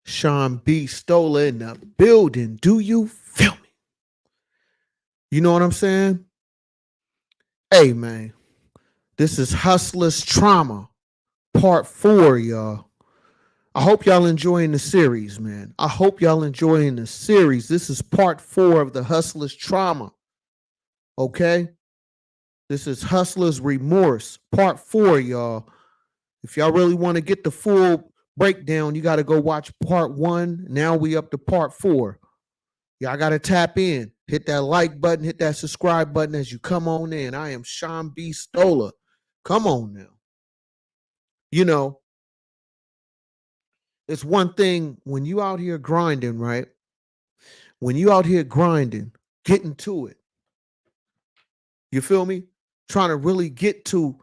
Sean B. Stoller in the building. Do you feel me? You know what I'm saying? Hey, man, this is Hustler's Trauma, part 4, y'all. I hope y'all enjoying the series, man. I hope y'all enjoying the series. This is part 4 of the Hustler's Trauma, okay? This is Hustler's Remorse, part 4, y'all. If y'all really want to get the full breakdown, you got to go watch part 1. Now we up to part 4. Y'all got to tap in. Hit that like button, hit that subscribe button as you come on in. I am Sean B. Stoller. Come on now. You know, it's one thing when you out here grinding, right? When you out here grinding, getting to it. You feel me? Trying to really get to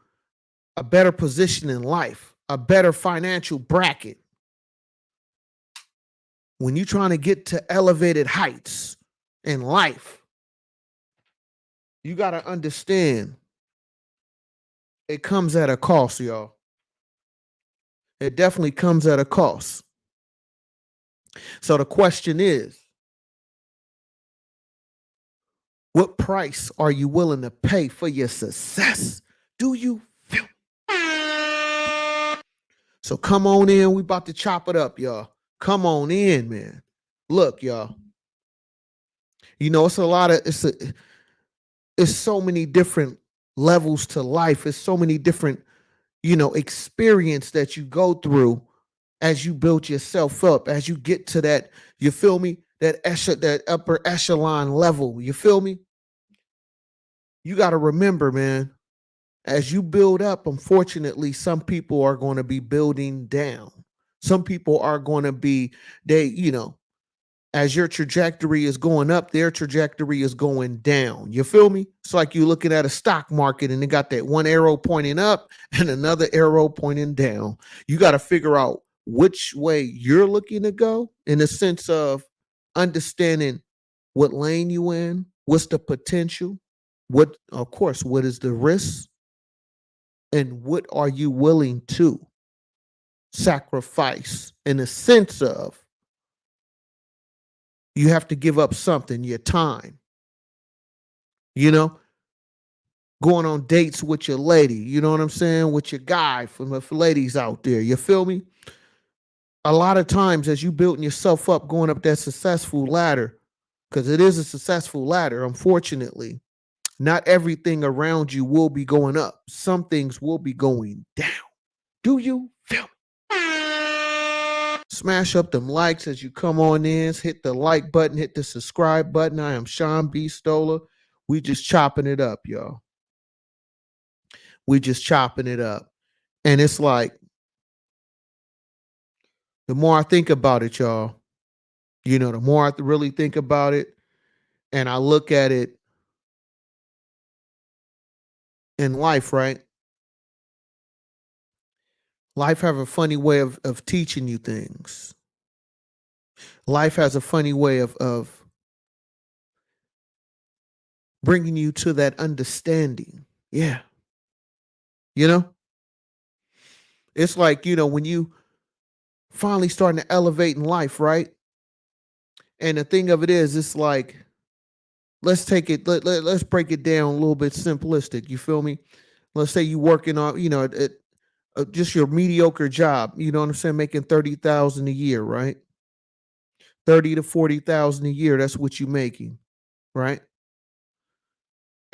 a better position in life, a better financial bracket. When you're trying to get to elevated heights in life, you got to understand it comes at a cost, y'all. It definitely comes at a cost. So the question is, what price are you willing to pay for your success? Do you feel? So come on in. We about to chop it up, y'all. Come on in, man. Look, y'all. You know, it's so many different levels to life. It's so many different, experience that you go through as you build yourself up, as you get to that, you feel me? That upper echelon level. You feel me? You got to remember, man, as you build up, unfortunately, some people are going to be building down. Some people are going to be, as your trajectory is going up, their trajectory is going down. You feel me? It's like you're looking at a stock market and they got that one arrow pointing up and another arrow pointing down. You got to figure out which way you're looking to go in the sense of understanding what lane you in, what's the potential, what is the risk, and what are you willing to sacrifice in the sense of you have to give up something, your time, going on dates with your lady, you know what I'm saying? With your guy, for ladies out there, you feel me? A lot of times as you building yourself up, going up that successful ladder, because it is a successful ladder, unfortunately, not everything around you will be going up. Some things will be going down. Do you feel me? Smash up them likes as you come on in. Hit the like button, hit the subscribe button. I am Sean B. Stoller. We just chopping it up, y'all. We just chopping it up. And it's like, the more I think about it, y'all, the more I really think about it and I look at it in life, right? Life have a funny way of teaching you things. Life has a funny way of bringing you to that understanding. Yeah. It's like, when you finally starting to elevate in life, right? And the thing of it is, it's like, let's take it, let's break it down a little bit simplistic. You feel me? Let's say you working on, just your mediocre job, you know what I'm saying? Making 30,000 a year, right? 30 to 40,000 a year. That's what you're making, right?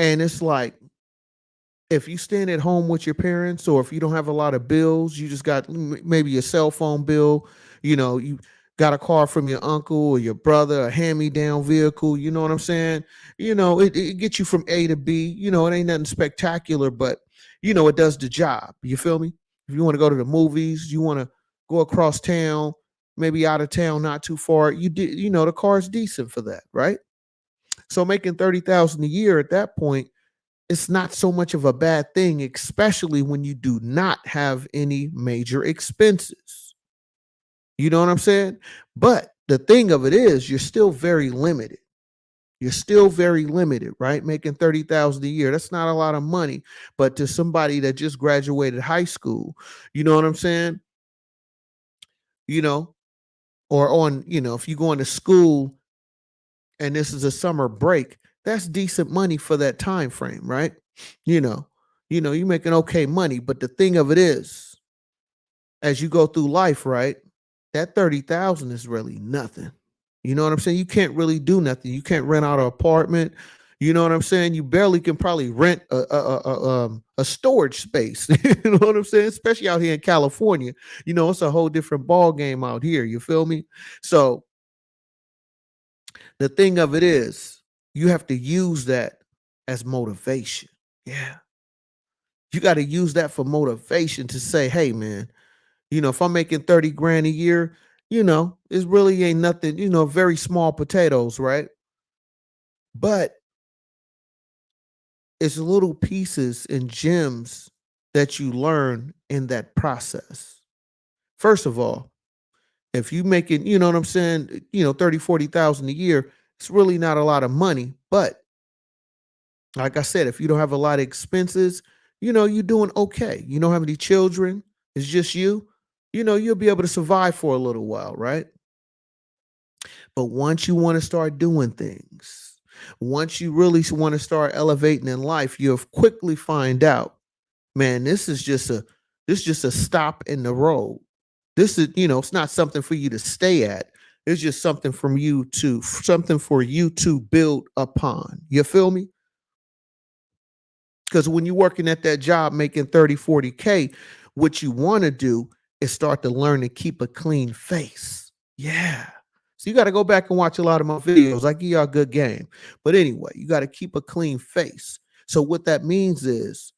And it's like, if you stand at home with your parents, or if you don't have a lot of bills, you just got maybe a cell phone bill, you got a car from your uncle or your brother, a hand-me-down vehicle, you know what I'm saying? It gets you from A to B. It ain't nothing spectacular, but it does the job. You feel me? If you want to go to the movies, you want to go across town, maybe out of town, not too far, the car's decent for that, right? So making 30,000 a year at that point, it's not so much of a bad thing, especially when you do not have any major expenses. You know what I'm saying? But the thing of it is, you're still very limited. You're still very limited, right? Making 30,000 a year. That's not a lot of money, but to somebody that just graduated high school, you know what I'm saying? or on, if you go into school and this is a summer break, that's decent money for that time frame, right? You know, you're making okay money, but the thing of it is, as you go through life, right? That 30,000 is really nothing. You know what I'm saying? You can't really do nothing. You can't rent out an apartment. You know what I'm saying? You barely can probably rent a storage space. You know what I'm saying? Especially out here in California. It's a whole different ball game out here. You feel me? So the thing of it is, you have to use that as motivation. Yeah. You got to use that for motivation to say, hey, man, if I'm making 30 grand a year, it really ain't nothing, very small potatoes, right? But it's little pieces and gems that you learn in that process. First of all, if you making, you know what I'm saying, 30, 40,000 a year, it's really not a lot of money. But like I said, if you don't have a lot of expenses, you're doing okay. You don't have any children, it's just you, you'll be able to survive for a little while, right? But once you want to start doing things, once you really want to start elevating in life, you'll quickly find out, man, this is just a stop in the road. This is, it's not something for you to stay at. It's just something for you to build upon. You feel me? Because when you're working at that job making 30, 40K, what you want to do is start to learn to keep a clean face. Yeah. So you got to go back and watch a lot of my videos. I give y'all a good game. But anyway, you got to keep a clean face. So what that means is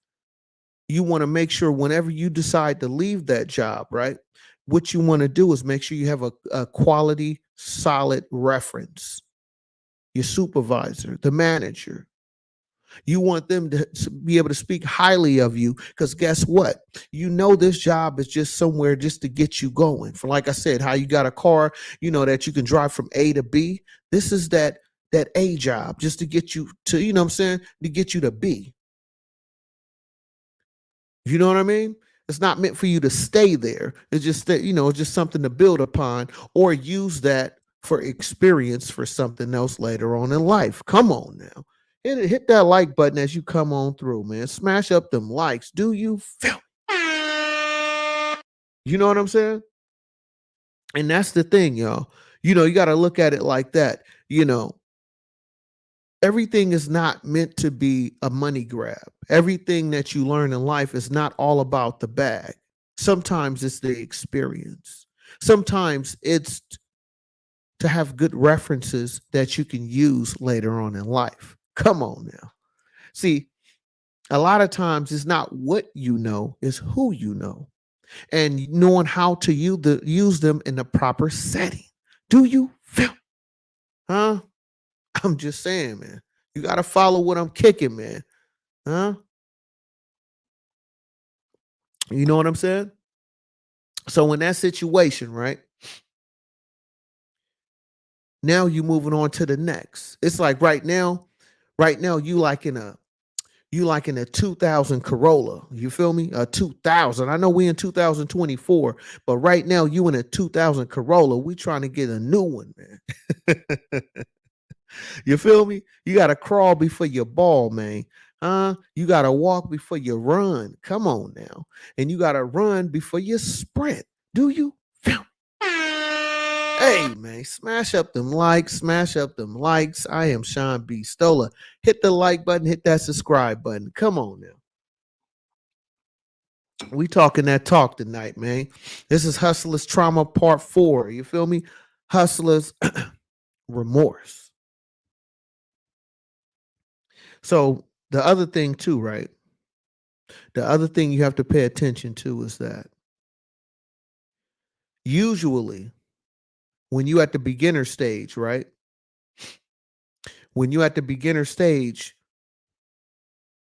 you want to make sure whenever you decide to leave that job, right? What you want to do is make sure you have a quality, solid reference. Your supervisor, the manager, you want them to be able to speak highly of you because guess what? This job is just somewhere just to get you going. For like I said, how you got a car, that you can drive from A to B. This is that A job just to get you to, what I'm saying, to get you to B. You know what I mean? It's not meant for you to stay there. It's just that, it's just something to build upon or use that for experience for something else later on in life. Come on now. Hit that like button as you come on through, man. Smash up them likes. Do you feel? You know what I'm saying? And that's the thing, y'all. You got to look at it like that. Everything is not meant to be a money grab. Everything that you learn in life is not all about the bag. Sometimes it's the experience. Sometimes it's to have good references that you can use later on in life. Come on now. See, a lot of times it's not what you know, it's who you know. And knowing how to use them in the proper setting. Do you feel? Huh? I'm just saying, man. You got to follow what I'm kicking, man. Huh? You know what I'm saying? So in that situation, right? Now you moving on to the next. It's like right now, you like in a 2000 Corolla. You feel me? A 2000. I know we in 2024, but right now you in a 2000 Corolla. We trying to get a new one, man. You feel me? You got to crawl before you ball, man. You got to walk before you run. Come on now. And you got to run before you sprint. Do you feel me? Hey, man, smash up them likes, smash up them likes. I am Sean B. Stola. Hit the like button, hit that subscribe button. Come on now. We talking that talk tonight, man. This is Hustlers Trauma Part 4. You feel me? Hustlers Remorse. So the other thing too, right? The other thing you have to pay attention to is that usually when you at the beginner stage, right? When you at the beginner stage,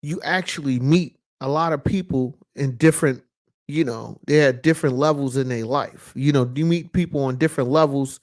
you actually meet a lot of people in different, they're at different levels in their life. You meet people on different levels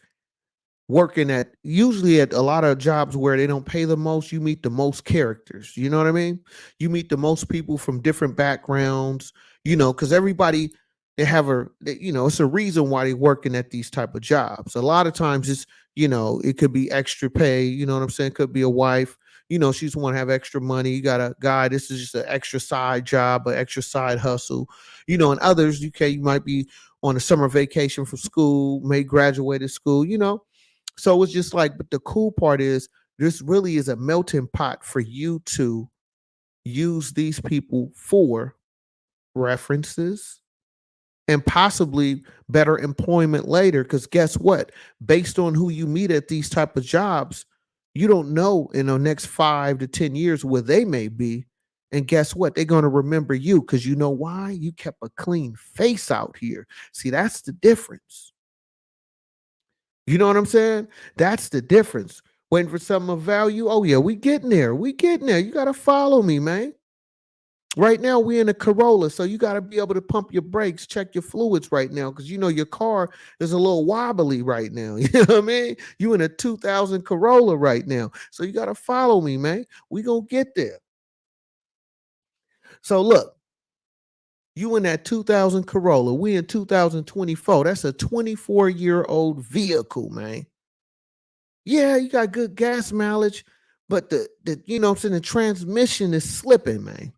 working at usually at a lot of jobs where they don't pay the most. You meet the most characters. You know what I mean? You meet the most people from different backgrounds, because everybody it's a reason why they're working at these type of jobs. A lot of times it could be extra pay, you know what I'm saying? Could be a wife, she just want to have extra money. You got a guy, this is just an extra side job, an extra side hustle, and others, you might be on a summer vacation from school, may graduated school, So it's just like, but the cool part is this really is a melting pot for you to use these people for references and possibly better employment later. Because guess what? Based on who you meet at these type of jobs, you don't know in the next 5 to 10 years where they may be. And guess what? They're going to remember you because you know why? You kept a clean face out here. See, that's the difference. You know what I'm saying? That's the difference. Waiting for something of value. Oh, yeah, we getting there. We getting there. You got to follow me, man. Right now, we're in a Corolla, so you got to be able to pump your brakes, check your fluids right now, because your car is a little wobbly right now. You know what I mean? You in a 2000 Corolla right now, so you got to follow me, man. We gonna get there. So look, you in that 2000 Corolla, we in 2024. That's a 24-year-old vehicle, man. Yeah, you got good gas mileage, but the transmission is slipping, man.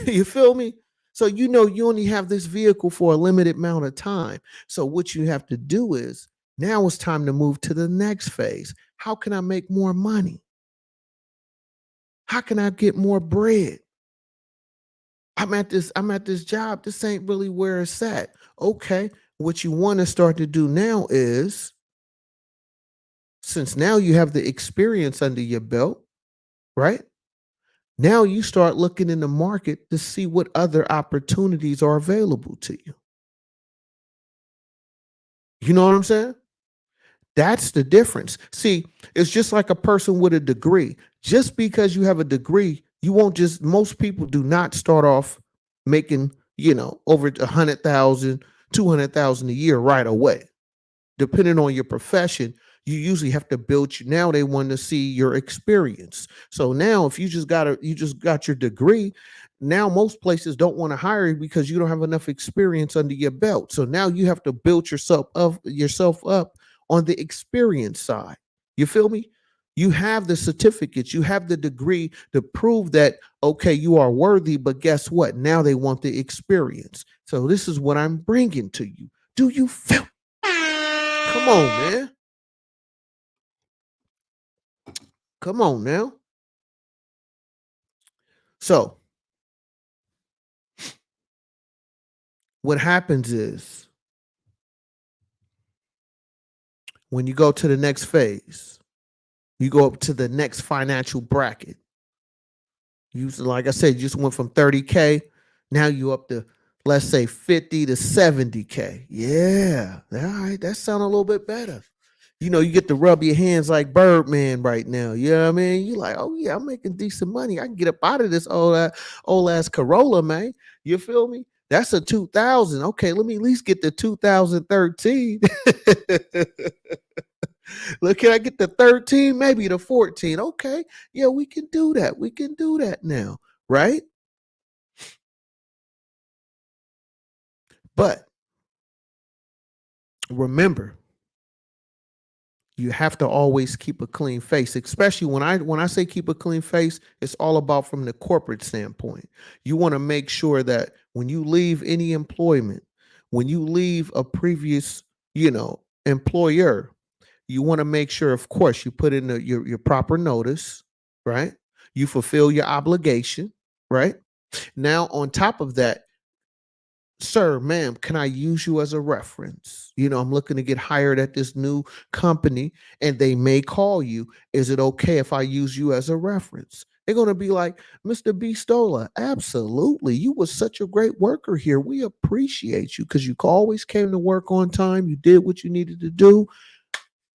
You feel me? So you only have this vehicle for a limited amount of time. So what you have to do is now it's time to move to the next phase. How can I make more money? How can I get more bread? I'm at this job. This ain't really where it's at. Okay. What you want to start to do now is, since now you have the experience under your belt, right? Now you start looking in the market to see what other opportunities are available to you. You know what I'm saying? That's the difference. See, it's just like a person with a degree. Just because you have a degree, you won't just, most people do not start off making, over 100,000, 200,000 a year right away. Depending on your profession, you usually have to build now they want to see your experience. So now if you just got your degree, now most places don't want to hire you because you don't have enough experience under your belt. So now you have to build yourself up on the experience side. You feel me? You have the certificates, you have the degree to prove that, okay, you are worthy, but guess what? Now they want the experience. So this is what I'm bringing to you. Do you feel? Come on, man. Come on now. So what happens is when you go to the next phase, you go up to the next financial bracket. Like I said, you just went from 30K. Now you up to, let's say, 50 to 70K. Yeah. All right. That sounds a little bit better. You get to rub your hands like Birdman right now. You know what I mean? You like, oh yeah, I'm making decent money. I can get up out of this old ass Corolla, man. You feel me? That's a 2000. Okay, let me at least get the 2013. Look, can I get the 13? Maybe the 14. Okay, yeah, we can do that. We can do that now, right? But remember, you have to always keep a clean face, especially when I say keep a clean face, it's all about from the corporate standpoint. You want to make sure that when you leave any employment, when you leave a previous employer, you want to make sure, of course, you put in your proper notice, right? You fulfill your obligation, right? Now on top of that, sir, ma'am, can I use you as a reference? I'm looking to get hired at this new company and they may call you. Is it okay if I use you as a reference? They're going to be like, Mr. B. Stola, absolutely. You were such a great worker here. We appreciate you because you always came to work on time. You did what you needed to do.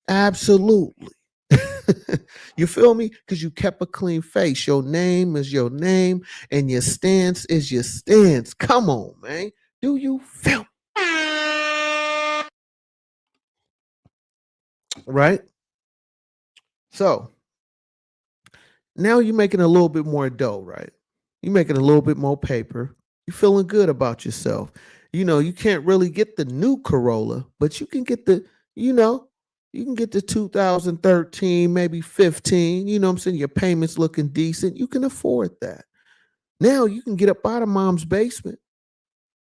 Absolutely. You feel me? Because you kept a clean face. Your name is your name and your stance is your stance. Come on, man. Do you feel right? So now you're making a little bit more dough, right? You're making a little bit more paper. You're feeling good about yourself. You can't really get the new Corolla, but you can get you know, you can get the 2013, maybe 15. You know what I'm saying? Your payments looking decent. You can afford that. Now you can get up out of mom's basement.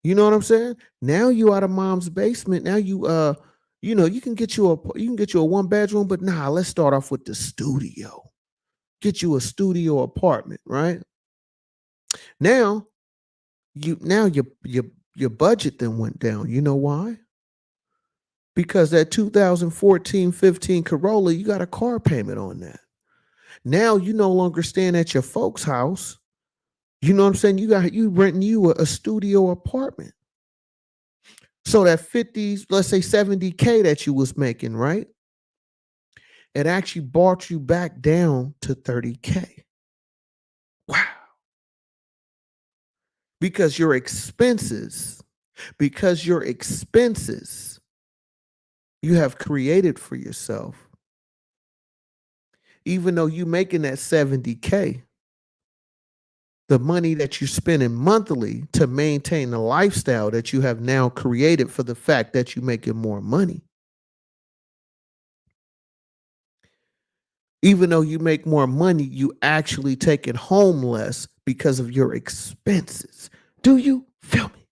You know what I'm saying? Now you out of mom's basement. Now you can get you a one bedroom, but nah, let's start off with the studio. Get you a studio apartment, right? Now your budget then went down. You know why? Because that 2014, 15 Corolla, you got a car payment on that. Now you no longer staying at your folks' house. You know what I'm saying? You renting you a studio apartment. So that 50s, let's say 70K that you was making, right? It actually brought you back down to 30K. Wow. Because your expenses, because your expenses you have created for yourself, even though you making that 70K, the money that you're spending monthly to maintain the lifestyle that you have now created for the fact that you're making more money. Even though you make more money, you actually take it home less because of your expenses. Do you feel me?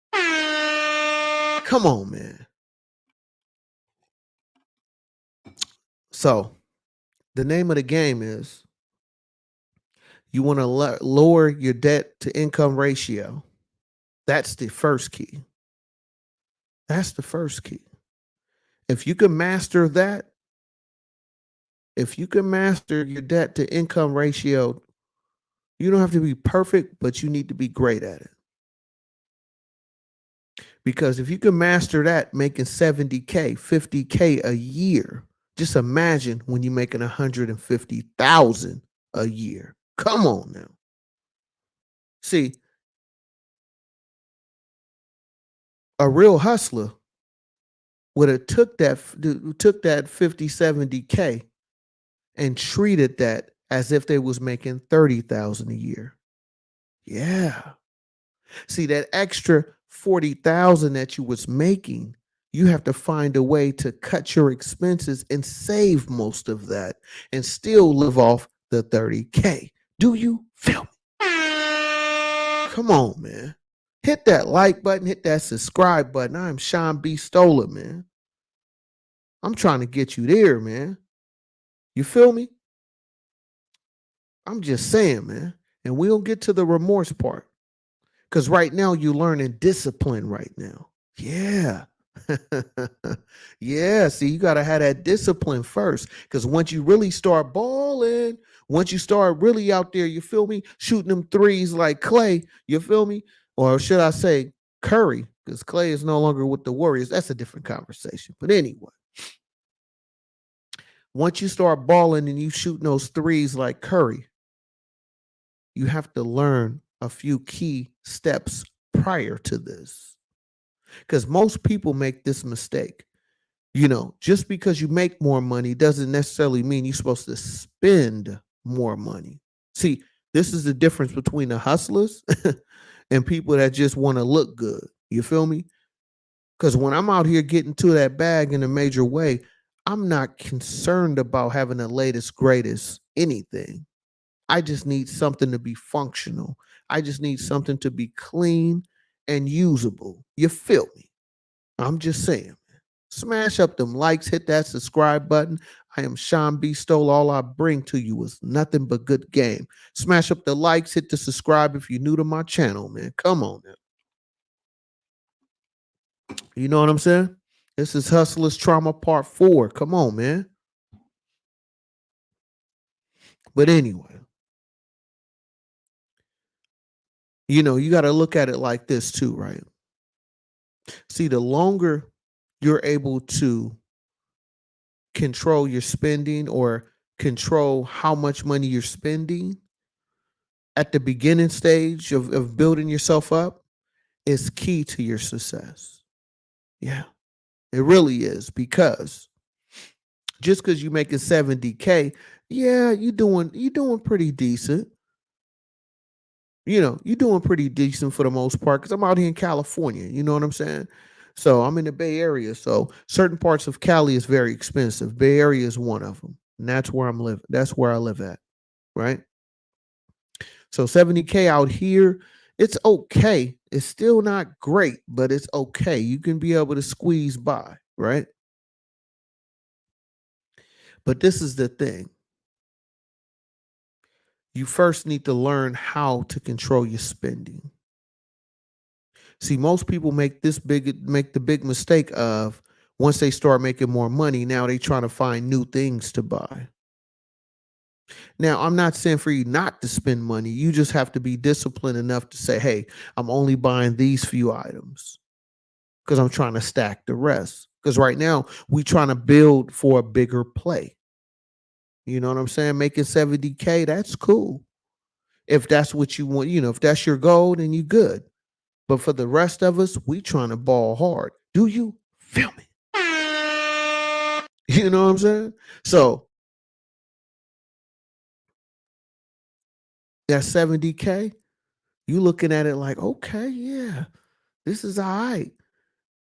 Come on, man. So, the name of the game is you want to lower your debt to income ratio. That's the first key. That's the first key. If you can master that, if you can master your debt to income ratio, you don't have to be perfect, but you need to be great at it. Because if you can master that, making 70K, 50K a year, just imagine when you're making 150,000 a year. Come on now. See, a real hustler would have took that 50, 70K and treated that as if they was making 30,000 a year. Yeah. See, that extra 40,000 that you was making, you have to find a way to cut your expenses and save most of that and still live off the 30K. Do you feel me? Come on, man. Hit that like button, hit that subscribe button. I'm Sean B. Stoller, man. I'm trying to get you there, man. You feel me? I'm just saying, man. And we'll get to the remorse part. Because right now you're learning discipline right now. Yeah. Yeah. See, you got to have that discipline first. Because once you really start balling, once you start really out there, you feel me? Shooting them threes like Clay, you feel me? Or should I say Curry? Because Clay is no longer with the Warriors. That's a different conversation. But anyway, once you start balling and you shooting those threes like Curry, you have to learn a few key steps prior to this. Because most people make this mistake. Just because you make more money doesn't necessarily mean you're supposed to spend more money. See, this is the difference between the hustlers and people that just want to look good. You feel me? Because when I'm out here getting to that bag in a major way, I'm not concerned about having the latest, greatest anything. I just need something to be functional. I just need something to be clean and usable. You feel me? I'm just saying. Smash up them likes, hit that subscribe button. I am Sean B. Stoll. All I bring to you is nothing but good game. Smash up the likes, hit the subscribe if you're new to my channel, man. Come on now. You know what I'm saying? This is Hustlers Trauma Part 4. Come on, man. But anyway, you got to look at it like this too, right? See, the longer you're able to control your spending or control how much money you're spending at the beginning stage of building yourself up is key to your success. Yeah, it really is, because just because you're making 70K, yeah, you doing pretty decent. you're doing pretty decent for the most part because I'm out here in California. You know what I'm saying? So I'm in the Bay Area. So certain parts of Cali is very expensive. Bay Area is one of them. And that's where I'm living. That's where I live at. Right. So 70K out here, it's okay. It's still not great, but it's okay. You can be able to squeeze by. Right. But this is the thing. You first need to learn how to control your spending. See, most people make the big mistake of once they start making more money, now they trying to find new things to buy. Now, I'm not saying for you not to spend money. You just have to be disciplined enough to say, hey, I'm only buying these few items because I'm trying to stack the rest. Because right now, we trying to build for a bigger play. You know what I'm saying? Making 70K, that's cool. If that's what you want, if that's your goal, then you good. But for the rest of us, we trying to ball hard. Do you feel me? You know what I'm saying? So that 70K, you looking at it like, okay, yeah, this is all right.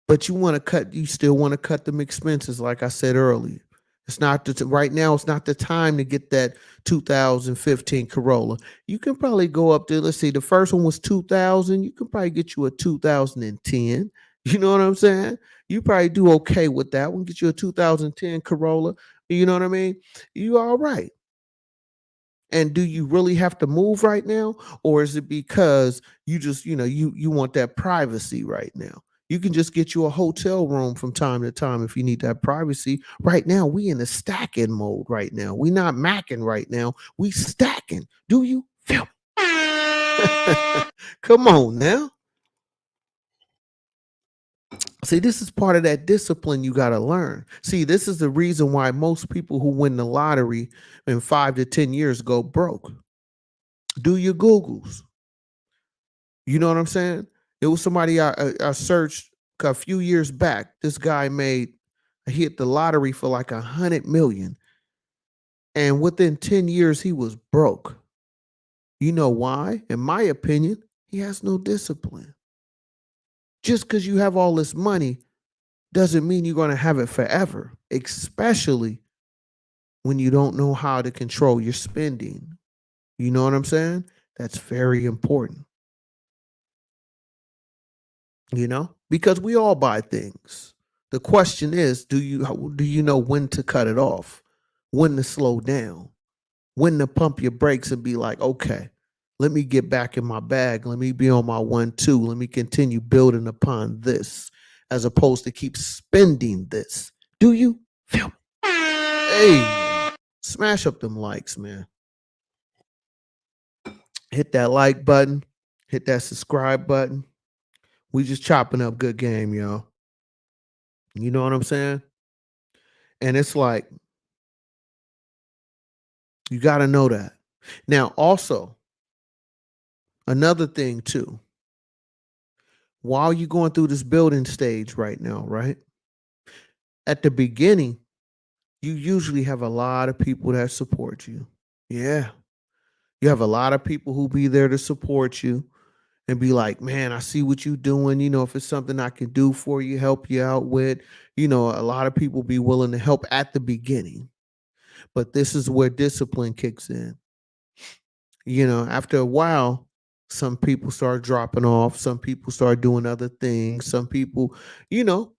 But you still want to cut them expenses, like I said earlier. It's not right now, it's not the time to get that 2015 Corolla. You can probably go up to, let's see, the first one was 2000. You can probably get you a 2010. You know what I'm saying? You probably do okay with that one. Get you a 2010 Corolla. You know what I mean? You all right. And do you really have to move right now? Or is it because you just, you want that privacy right now? You can just get you a hotel room from time to time if you need that privacy. Right now, we in the stacking mode right now. We not macking right now. We stacking. Do you feel me? Come on now. See, this is part of that discipline you got to learn. See, this is the reason why most people who win the lottery in 5 to 10 years go broke. Do your Googles. You know what I'm saying? It was somebody I searched a few years back. This guy hit the lottery for like 100 million, and within 10 years he was broke. You know why? In my opinion, he has no discipline. Just because you have all this money doesn't mean you're going to have it forever, especially when you don't know how to control your spending. You know what I'm saying? That's very important. Because we all buy things. The question is, do you know when to cut it off, when to slow down, when to pump your brakes and be like, okay, let me get back in my bag, let me be on my 1 2, let me continue building upon this, as opposed to keep spending this. Do you feel me? Hey, smash up them likes, man. Hit that like button, hit that subscribe button. We just chopping up good game, y'all. You know what I'm saying? And it's like, you got to know that. Now, also, another thing too, while you're going through this building stage right now, right? At the beginning, you usually have a lot of people that support you. Yeah. You have a lot of people who be there to support you and be like, man, I see what you're doing. If it's something I can do for you, help you out with, a lot of people be willing to help at the beginning. But this is where discipline kicks in. After a while, some people start dropping off, some people start doing other things, some people, you know,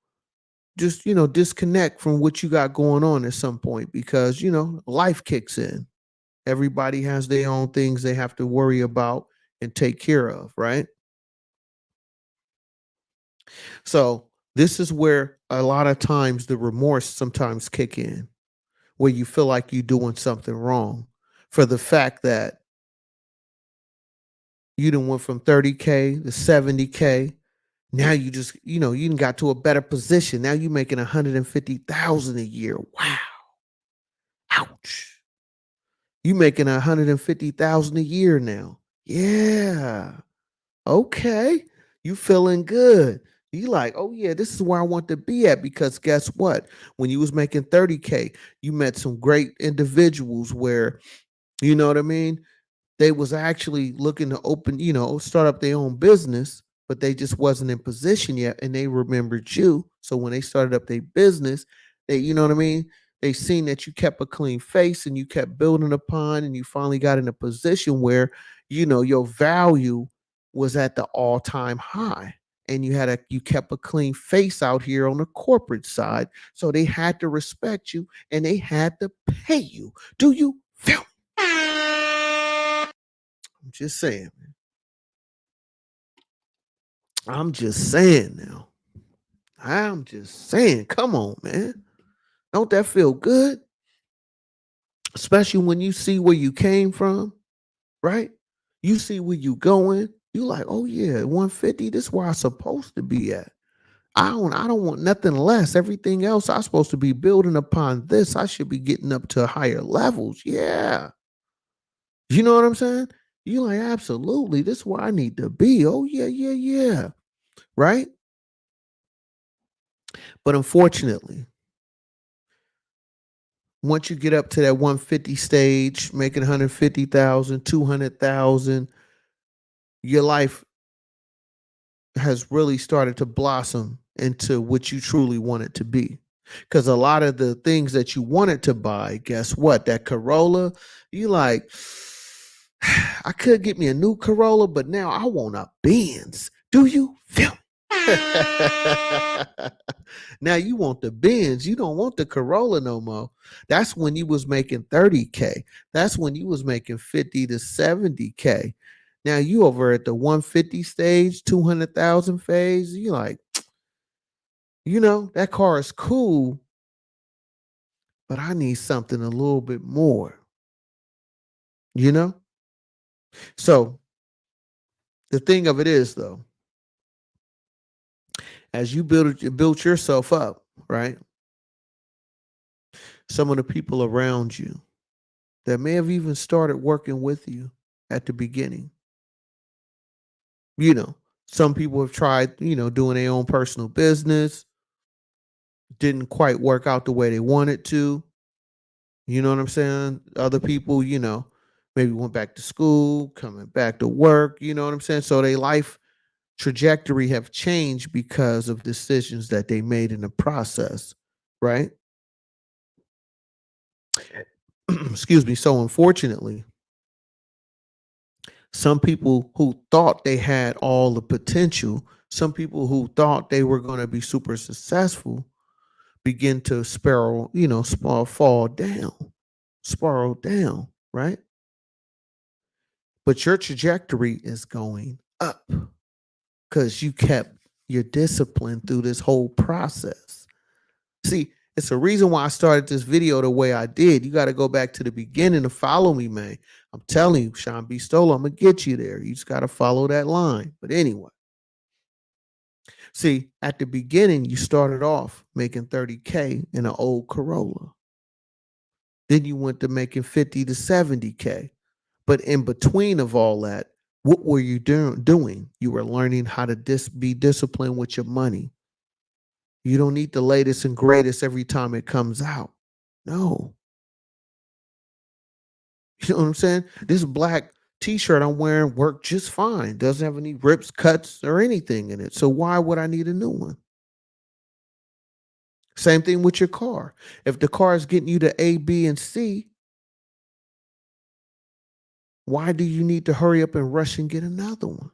just, disconnect from what you got going on at some point because, life kicks in. Everybody has their own things they have to worry about and take care of, right? So, this is where a lot of times the remorse sometimes kick in, where you feel like you're doing something wrong for the fact that you done went from 30K to 70K. Now you just, you done got to a better position. Now you making 150,000 a year. Wow. Ouch. You making 150,000 a year now. Yeah. Okay. You feeling good. You like, oh yeah, this is where I want to be at because guess what? When you was making 30K, you met some great individuals where, you know what I mean? They was actually looking to open, start up their own business, but they just wasn't in position yet, and they remembered you. So when they started up their business, they, you know what I mean? They seen that you kept a clean face and you kept building upon, and you finally got in a position where, your value was at the all-time high. And you kept a clean face out here on the corporate side. So they had to respect you and they had to pay you. Do you feel me? I'm just saying. I'm just saying now. I'm just saying. Come on, man. Don't that feel good? Especially when you see where you came from, right? You see where you going. You like, oh yeah, 150. This is where I'm supposed to be at. I don't want nothing less. Everything else I'm supposed to be building upon this. I should be getting up to higher levels. Yeah. You know what I'm saying? You like, absolutely. This is where I need to be. Oh yeah, yeah, yeah. Right? But unfortunately, once you get up to that 150 stage, making 150,000, 200,000, your life has really started to blossom into what you truly want it to be. Because a lot of the things that you wanted to buy, guess what? That Corolla, you like, I could get me a new Corolla, but now I want a Benz. Do you feel me? Now you want the Benz, you don't want the Corolla no more. That's when you was making 30K. That's when you was making 50 to 70K. Now you over at the 150 stage, 200,000 phase. You like, that car is cool, but I need something a little bit more, you know? So the thing of it is though, as you built yourself up, right? Some of the people around you that may have even started working with you at the beginning, you know, some people have tried, doing their own personal business, didn't quite work out the way they wanted to. You know what I'm saying? Other people, maybe went back to school, coming back to work, you know what I'm saying? So their life trajectory have changed because of decisions that they made in the process, right? Excuse me. So unfortunately, some people who thought they had all the potential, some people who thought they were going to be super successful begin to spiral down, right? But your trajectory is going up because you kept your discipline through this whole process. See, it's a reason why I started this video the way I did. You got to go back to the beginning to follow me, man. I'm telling you, Sean B. Stoller, I'm going to get you there. You just got to follow that line. But anyway, see, at the beginning, you started off making 30K in an old Corolla. Then you went to making 50 to 70K. But in between of all that, what were you doing? You were learning how to be disciplined with your money. You don't need the latest and greatest every time it comes out. No. You know what I'm saying? This black t-shirt I'm wearing worked just fine. Doesn't have any rips, cuts, or anything in it. So why would I need a new one? Same thing with your car. If the car is getting you to A, B, and C, why do you need to hurry up and rush and get another one?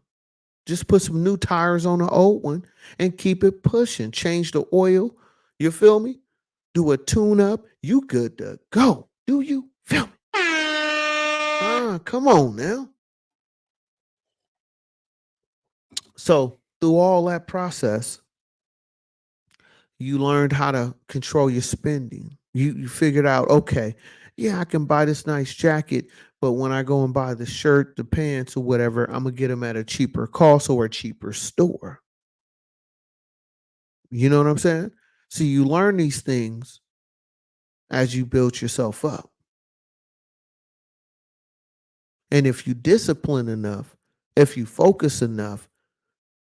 Just put some new tires on the old one and keep it pushing. Change the oil. You feel me? Do a tune up. You good to go. Do you feel me? Come on now. So through all that process, you learned how to control your spending. You figured out, okay, yeah, I can buy this nice jacket, but when I go and buy the shirt, the pants, or whatever, I'm gonna get them at a cheaper cost or a cheaper store. You know what I'm saying? So you learn these things as you build yourself up. And if you discipline enough, if you focus enough,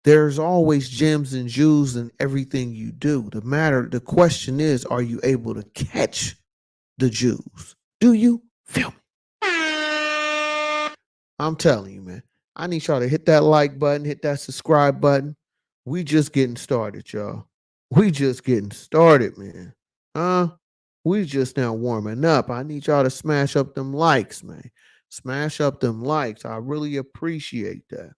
there's always gems and jewels in everything you do. The question is, are you able to catch the jewels? Do you feel me? I'm telling you, man. I need y'all to hit that like button, hit that subscribe button. We just getting started, y'all. We just getting started, man. Huh? We just now warming up. I need y'all to smash up them likes, man. Smash up them likes. I really appreciate that.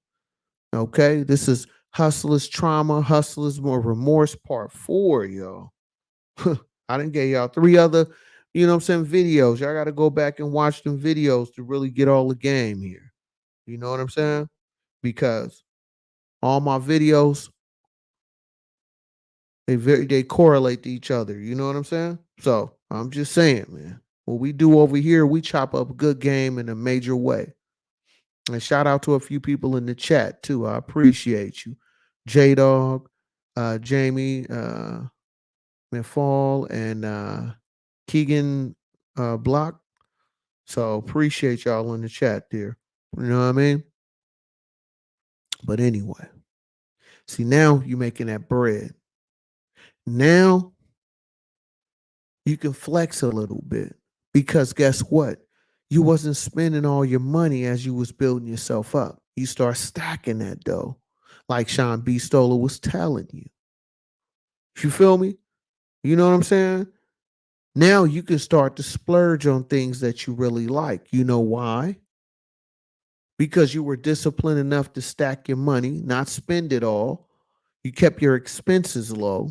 Okay. This is Hustlers Trauma, Hustlers More Remorse Part 4, y'all. I didn't get y'all 3 other, you know what I'm saying, videos. Y'all got to go back and watch them videos to really get all the game here. You know what I'm saying? Because all my videos, they correlate to each other. You know what I'm saying? So I'm just saying, man. What we do over here, we chop up good game in a major way. And shout out to a few people in the chat too. I appreciate you. J Dog, Jamie, McFall, and Keegan Block. So appreciate y'all in the chat there. You know what I mean? But anyway, see, now you making that bread. Now you can flex a little bit because guess what? You wasn't spending all your money as you was building yourself up. You start stacking that dough, like Sean B. Stoller was telling you. You feel me? You know what I'm saying? Now you can start to splurge on things that you really like. You know why? Because you were disciplined enough to stack your money, not spend it all. You kept your expenses low.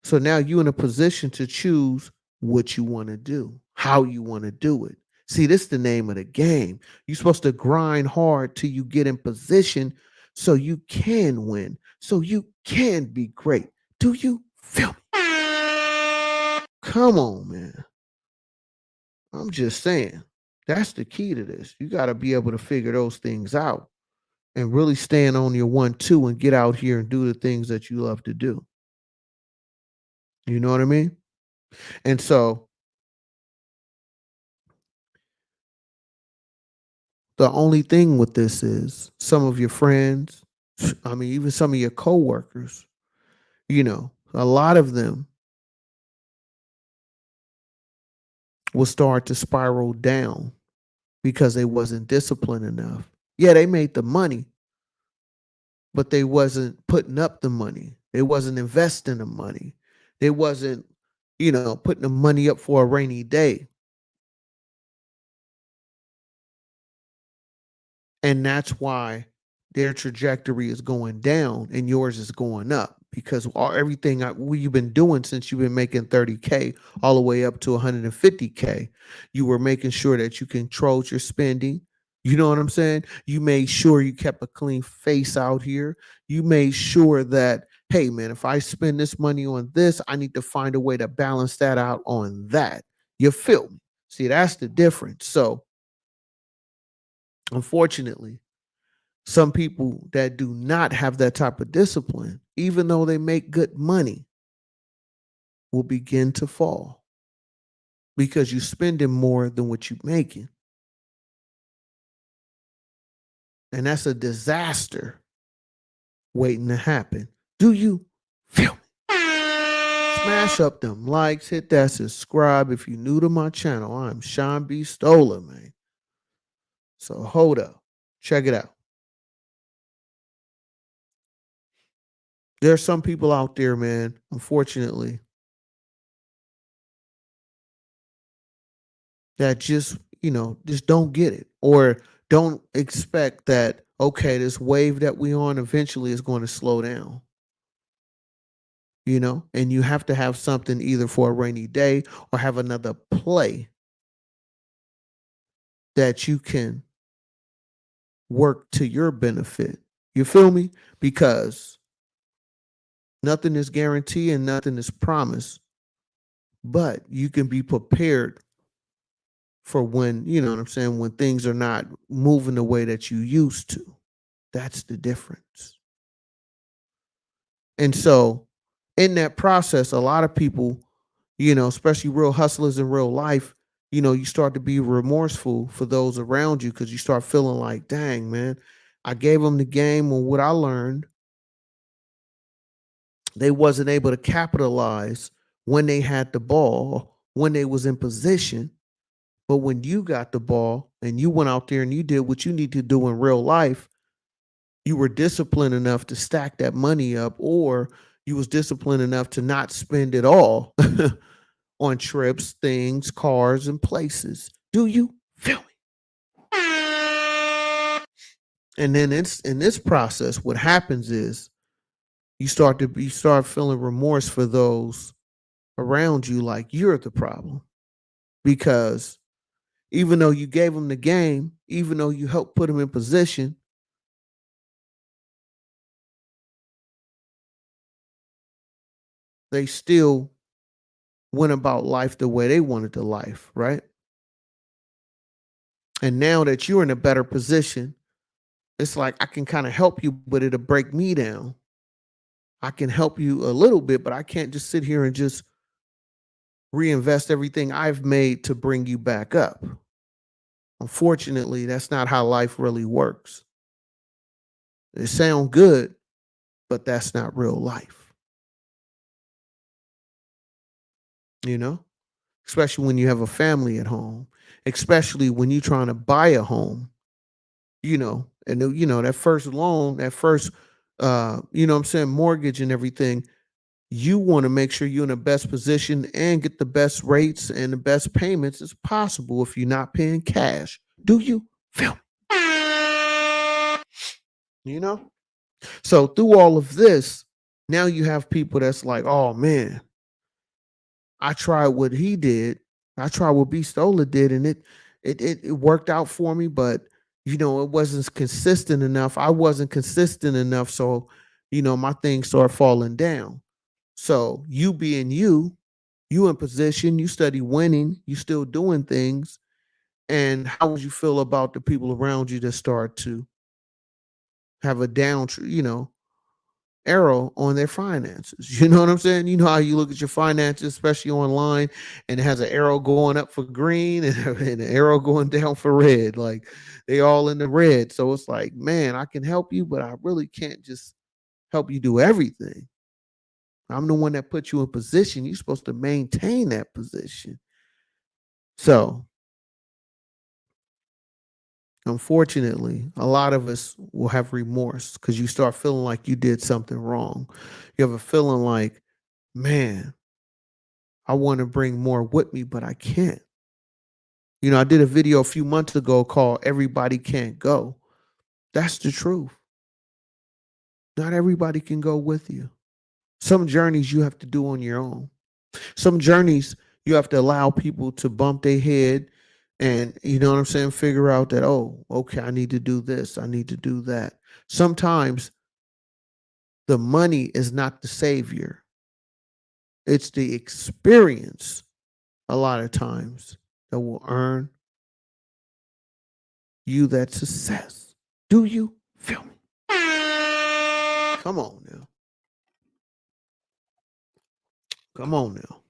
So now you're in a position to choose what you want to do, how you want to do it. See, this is the name of the game. You're supposed to grind hard till you get in position so you can win, so you can be great. Do you feel me? Come on, man. I'm just saying. That's the key to this. You got to be able to figure those things out and really stand on your 1-2 and get out here and do the things that you love to do. You know what I mean? And so the only thing with this is some of your friends, I mean, even some of your coworkers, you know, a lot of them will start to spiral down because they wasn't disciplined enough. Yeah, they made the money, but they wasn't putting up the money. They wasn't investing the money. They wasn't, you know, putting the money up for a rainy day. And that's why their trajectory is going down and yours is going up because everything you've been doing since you've been making 30K all the way up to 150K, you were making sure that you controlled your spending. You know what I'm saying? You made sure you kept a clean face out here. You made sure that, hey, man, if I spend this money on this, I need to find a way to balance that out on that. You feel me? See, that's the difference. So, unfortunately, some people that do not have that type of discipline, even though they make good money, will begin to fall because you're spending more than what you're making. And that's a disaster waiting to happen. Do you feel me? Smash up them likes, hit that subscribe. If you're new to my channel, I'm Sean B. Stoller, man. So hold up. Check it out. There are some people out there, man, unfortunately, that just, you know, just don't get it or don't expect that, okay, this wave that we on eventually is going to slow down, you know, and you have to have something either for a rainy day or have another play that you can work to your benefit. You feel me? Because nothing is guaranteed and nothing is promised, but you can be prepared for when, you know what I'm saying, when things are not moving the way that you used to. That's the difference. And so in that process, a lot of people, you know, especially real hustlers in real life, you know, you start to be remorseful for those around you because you start feeling like, dang, man, I gave them the game on what I learned. They wasn't able to capitalize when they had the ball, when they was in position. But when you got the ball, and you went out there and you did what you need to do in real life, you were disciplined enough to stack that money up, or you was disciplined enough to not spend it all on trips, things, cars, and places. Do you feel me? And then it's in this process, what happens is you start feeling remorse for those around you, like you're the problem. Because even though you gave them the game, even though you helped put them in position, they still went about life the way they wanted to life, right? And now that you're in a better position, it's like I can kind of help you, but it'll break me down. I can help you a little bit, but I can't just sit here and just reinvest everything I've made to bring you back up. Unfortunately, that's not how life really works. It sounds good, but that's not real life, you know? Especially when you have a family at home, especially when you're trying to buy a home, and that first loan, that first what I'm saying, mortgage and everything, you want to make sure you're in the best position and get the best rates and the best payments as possible if you're not paying cash. Do you feel me? You know? So through all of this, now you have people that's like, oh man, I tried what he did. I tried what B Stola did, and it worked out for me, but it wasn't consistent enough. I wasn't consistent enough, so my things started falling down. So you being you in position, you study winning, you still doing things, and how would you feel about the people around you that start to have a arrow on their finances? You know what I'm saying? You know how you look at your finances, especially online, and it has an arrow going up for green and, and an arrow going down for red. Like they all in the red. So it's like, man, I can help you, but I really can't just help you do everything. I'm the one that put you in position. You're supposed to maintain that position. So unfortunately, a lot of us will have remorse because you start feeling like you did something wrong. You have a feeling like, man, I want to bring more with me, but I can't. I did a video a few months ago called Everybody Can't Go. That's the truth. Not everybody can go with you. Some journeys you have to do on your own. Some journeys you have to allow people to bump their head and, you know what I'm saying, figure out that, oh, okay, I need to do this, I need to do that. Sometimes the money is not the savior, it's the experience a lot of times that will earn you that success. Do you feel me? Come on now. Come on now.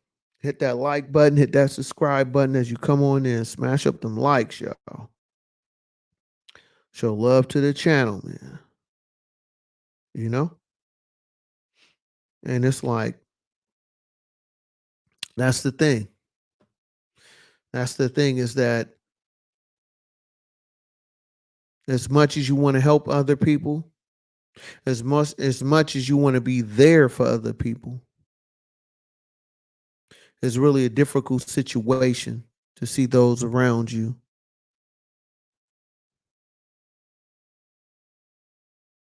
Hit that like button, hit that subscribe button as you come on in. Smash up them likes, y'all. Show love to the channel, man. You know? And it's like, that's the thing. That's the thing, is that as much as you want to help other people, as much as you want to be there for other people, it's really a difficult situation to see those around you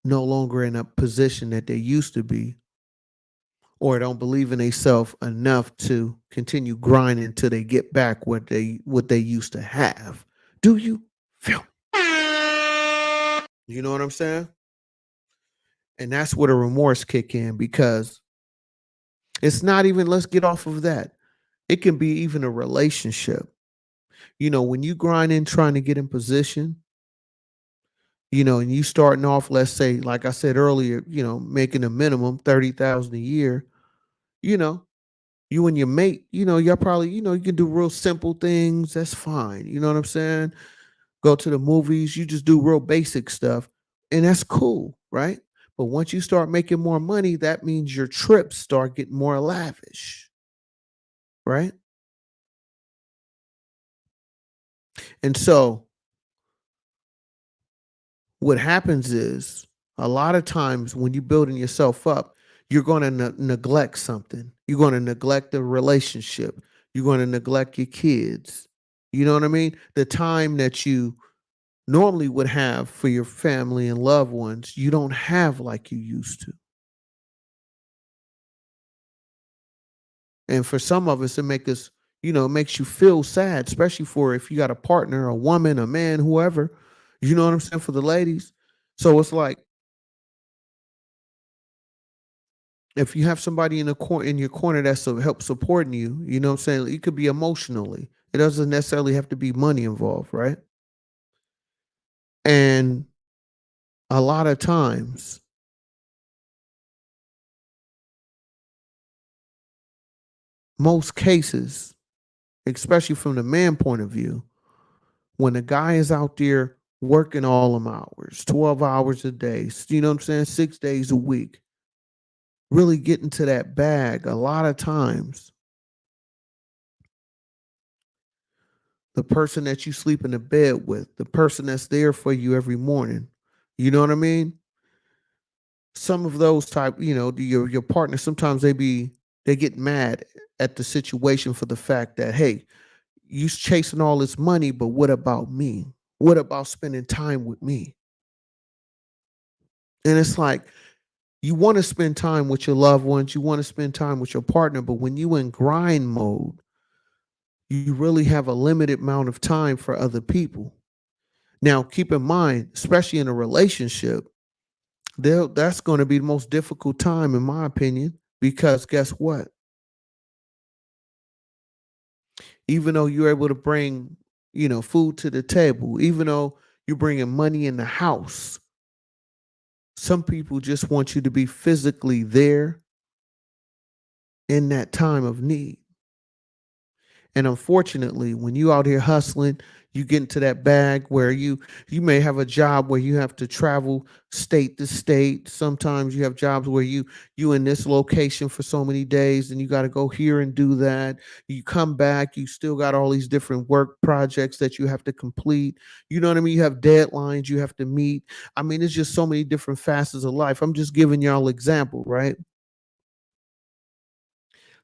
no longer in a position that they used to be, or don't believe in themselves enough to continue grinding until they get back what they used to have. Do you feel me? You know what I'm saying? And that's where the remorse kick in, because it's not even, let's get off of that. It can be even a relationship. When you grind in trying to get in position, and you starting off, let's say, like I said earlier, making a minimum 30,000 a year, you know, you and your mate, y'all probably, you can do real simple things. That's fine. You know what I'm saying? Go to the movies, you just do real basic stuff, and that's cool, right? But once you start making more money, that means your trips start getting more lavish, right? And so what happens is a lot of times when you're building yourself up, you're going to neglect something. You're going to neglect the relationship. You're going to neglect your kids. You know what I mean? The time that you normally would have for your family and loved ones, you don't have like you used to. And for some of us, it makes you feel sad, especially for if you got a partner, a woman, a man, whoever. You know what I'm saying? For the ladies. So it's like if you have somebody in your corner that's to help supporting you, you know what I'm saying? It could be emotionally. It doesn't necessarily have to be money involved, right? And a lot of times, most cases, especially from the man point of view, when a guy is out there working all them hours, 12 hours a day, you know what I'm saying? 6 days a week, really getting to that bag, a lot of times, the person that you sleep in the bed with, the person that's there for you every morning, you know what I mean? Some of those type, your partner, sometimes they get mad at the situation for the fact that, hey, you chasing all this money, but what about me? What about spending time with me? And it's like you want to spend time with your loved ones, you want to spend time with your partner, but when you in grind mode, you really have a limited amount of time for other people. Now, keep in mind, especially in a relationship, that's going to be the most difficult time, in my opinion, because guess what? Even though you're able to bring, food to the table, even though you're bringing money in the house, some people just want you to be physically there in that time of need. And unfortunately, when you out here hustling, you get into that bag where you may have a job where you have to travel state to state. Sometimes you have jobs where you in this location for so many days and you got to go here and do that. You come back, you still got all these different work projects that you have to complete. You know what I mean? You have deadlines you have to meet. I mean, it's just so many different facets of life. I'm just giving y'all example, right?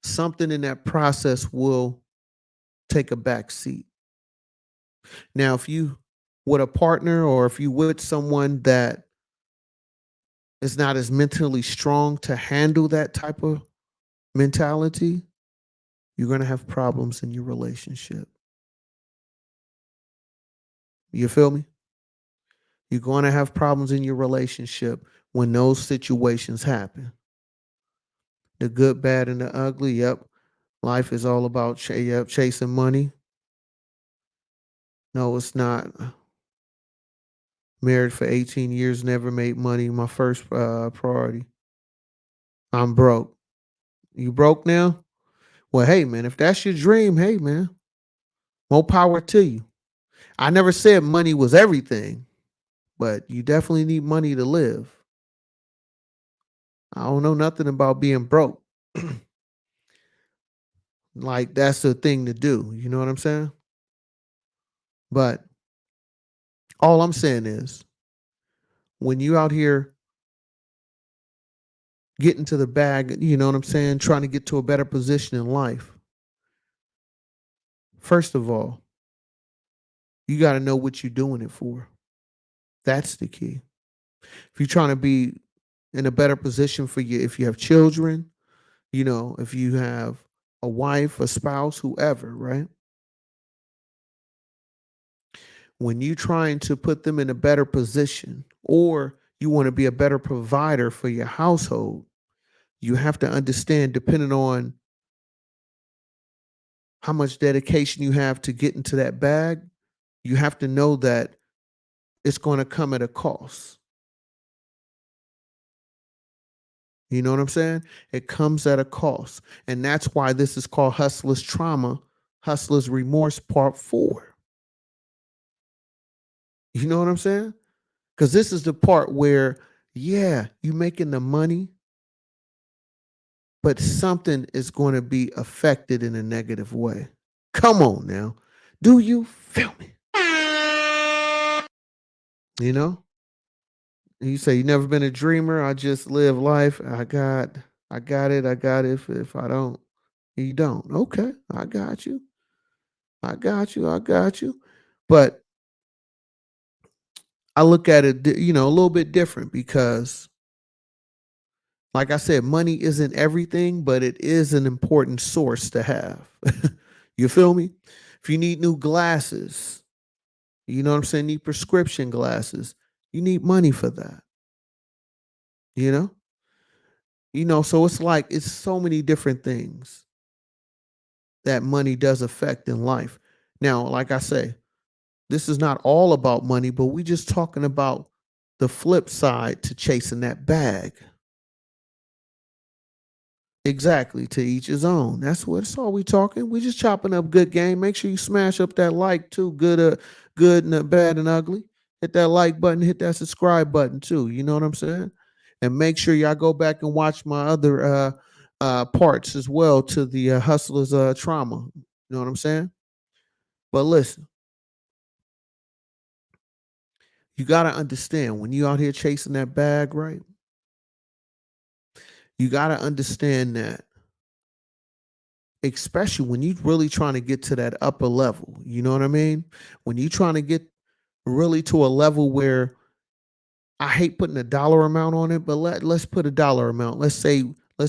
Something in that process will take a back seat. Now, if you with a partner or if you with someone that is not as mentally strong to handle that type of mentality, you're going to have problems in your relationship. You feel me? You're going to have problems in your relationship when those situations happen. The good, bad, and the ugly. Yep. Life is all about chasing money. No, it's not. Married for 18 years, never made money. My first priority. I'm broke. You broke now? Well, hey, man, if that's your dream, hey, man, more power to you. I never said money was everything, but you definitely need money to live. I don't know nothing about being broke. Like, that's the thing to do. You know what I'm saying? But all I'm saying is when you out here getting to the bag, you know what I'm saying, trying to get to a better position in life, first of all, you got to know what you're doing it for. That's the key. If you're trying to be in a better position for you, if you have children, if you have a wife, a spouse, whoever, right? When you trying to put them in a better position or you want to be a better provider for your household, you have to understand, depending on how much dedication you have to get into that bag, you have to know that it's going to come at a cost. You know what I'm saying? It comes at a cost. And that's why this is called Hustler's Trauma, Hustler's Remorse Part 4. You know what I'm saying? Because this is the part where, yeah, you making the money, but something is going to be affected in a negative way. Come on now. Do you feel me? You know? You say you never been a dreamer. I just live life. I got it. I got it. If I don't, you don't. Okay, I got you. I got you. I got you. But I look at it, a little bit different because, like I said, money isn't everything, but it is an important source to have. You feel me? If you need new glasses, you know what I'm saying? Need prescription glasses. You need money for that. You know. So it's like it's so many different things that money does affect in life. Now, like I say, this is not all about money, but we just talking about the flip side to chasing that bag. Exactly. To each his own. That's all we talking. We just chopping up good game. Make sure you smash up that like too. Good and bad and ugly. Hit that like button, hit that subscribe button too. You know what I'm saying? And make sure y'all go back and watch my other parts as well to the hustlers trauma. You know what I'm saying? But listen, you gotta understand when you out here chasing that bag, right? You gotta understand that, especially when you really trying to get to that upper level. You know what I mean? When you trying to get really to a level where I hate putting a dollar amount on it, but let's put a dollar amount. Let's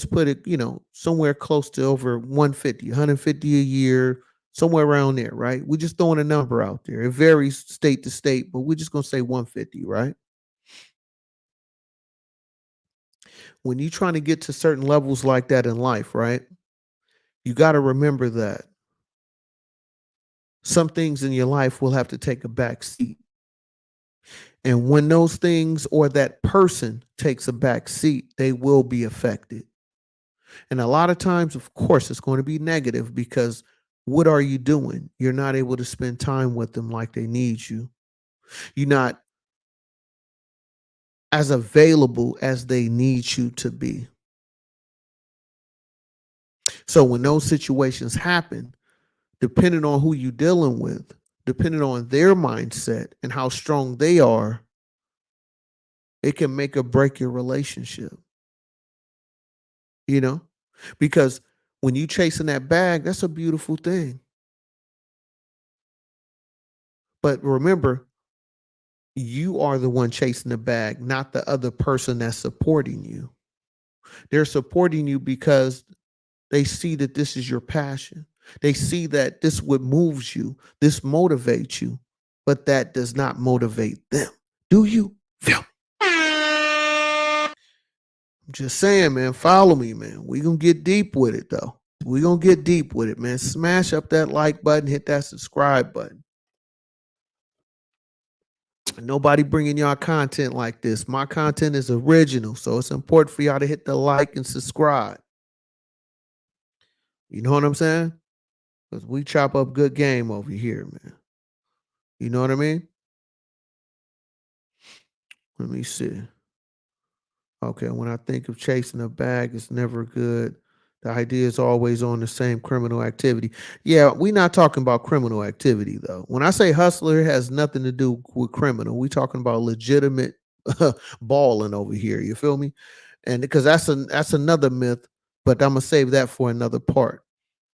put it, somewhere close to over 150, 150 a year, somewhere around there, right? We're just throwing a number out there. It varies state to state, but we're just gonna say 150, right? When you're trying to get to certain levels like that in life, right? You got to remember that some things in your life will have to take a back seat. And when those things or that person takes a back seat, they will be affected. And a lot of times, of course, it's going to be negative because what are you doing? You're not able to spend time with them like they need you. You're not as available as they need you to be. So when those situations happen, depending on who you're dealing with, depending on their mindset and how strong they are, it can make or break your relationship, you know? Because when you chasing that bag, that's a beautiful thing. But remember, you are the one chasing the bag, not the other person that's supporting you. They're supporting you because they see that this is your passion. They see that this what moves you, this motivates you, but that does not motivate them. Do you? Feel just saying, man, follow me, man. We gonna get deep with it though. We gonna get deep with it, man. Smash up that like button, hit that subscribe button. Nobody bringing y'all content like this. My content is original, so it's important for y'all to hit the like and subscribe. You know what I'm saying? Because we chop up good game over here, man. You know what I mean? Let me see. Okay, when I think of chasing a bag, it's never good. The idea is always on the same criminal activity. Yeah, we're not talking about criminal activity though. When I say hustler, it has nothing to do with criminal. We talking about legitimate balling over here. You feel me? And because that's another myth, but I'm gonna save that for another part.